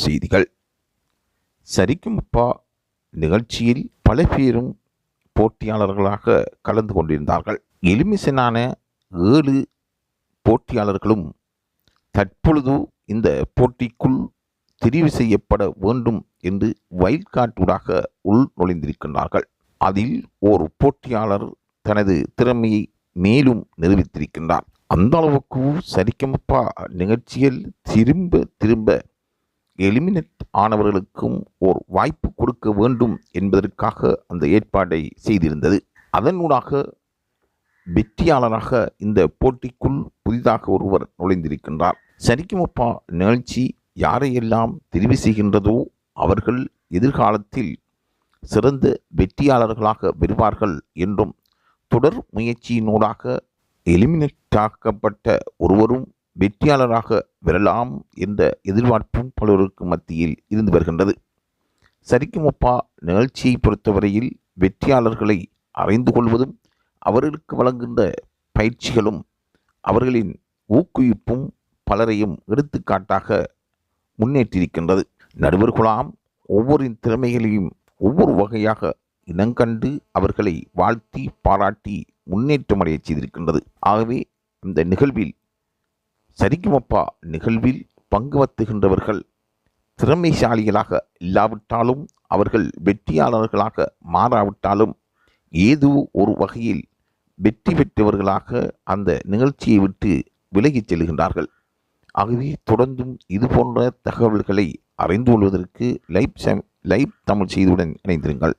செய்திகள். சரிக்குமப்பா நிகழ்ச்சியில் பல பேரும் போட்டியாளர்களாக கலந்து கொண்டிருந்தார்கள். எலிமிஷனான 7 போட்டியாளர்களும் தற்பொழுது இந்த போட்டிக்குள் தெரிவு செய்யப்பட வேண்டும் என்று வைல்ட் கார்டு ஊடாக உள் நுழைந்திருக்கின்றார்கள். அதில் ஒரு போட்டியாளர் தனது திறமையை மேலும் நிரூபித்திருக்கின்றார். அந்த அளவுக்கு சரிகமபா நிகழ்ச்சியில் திரும்ப திரும்ப எலிமினேட் ஆனவர்களுக்கும் ஒரு வாய்ப்பு கொடுக்க வேண்டும் என்பதற்காக அந்த ஏற்பாடை செய்திருந்தது. அதனூடாக வெற்றியாளராக இந்த போட்டிக்குள் புதிதாக ஒருவர் நுழைந்திருக்கின்றார். சரிகமபா நிகழ்ச்சி யாரையெல்லாம் தெரிவு செய்கின்றதோ அவர்கள் எதிர்காலத்தில் சிறந்த வெற்றியாளர்களாக வருவார்கள் என்றும், தொடர் முயற்சியினூடாக எலிமினேட்டாக்கப்பட்ட ஒருவரும் வெற்றியாளராக வரலாம் என்ற எதிர்பார்ப்பும் பலருக்கு மத்தியில் இருந்து வருகின்றது. சரிகமபா நிகழ்ச்சியை பொறுத்தவரையில் வெற்றியாளர்களை அறிந்து கொள்வதும் அவர்களுக்கு வழங்குகின்ற பயிற்சிகளும் அவர்களின் ஊக்குவிப்பும் பலரையும் எடுத்துக்காட்டாக முன்னேற்றிருக்கின்றது. நடுவர்களாம் ஒவ்வொரு திறமைகளையும் ஒவ்வொரு வகையாக இனங்கண்டு அவர்களை வாழ்த்தி பாராட்டி முன்னேற்றமடைய செய்திருக்கின்றது. ஆகவே இந்த நிகழ்வில் சரிகமபா நிகழ்வில் பங்கு பற்றுகின்றவர்கள் திறமைசாலிகளாக இல்லாவிட்டாலும் அவர்கள் வெற்றியாளர்களாக மாறாவிட்டாலும் ஏதோ ஒரு வகையில் வெற்றி பெற்றவர்களாக அந்த நிகழ்ச்சியை விட்டு விலகிச் செல்கின்றார்கள். ஆகவே தொடர்ந்தும் இது போன்ற தகவல்களை அறிந்து கொள்வதற்கு லைவ் தமிழ் செய்தியுடன் இணைந்திருங்கள்.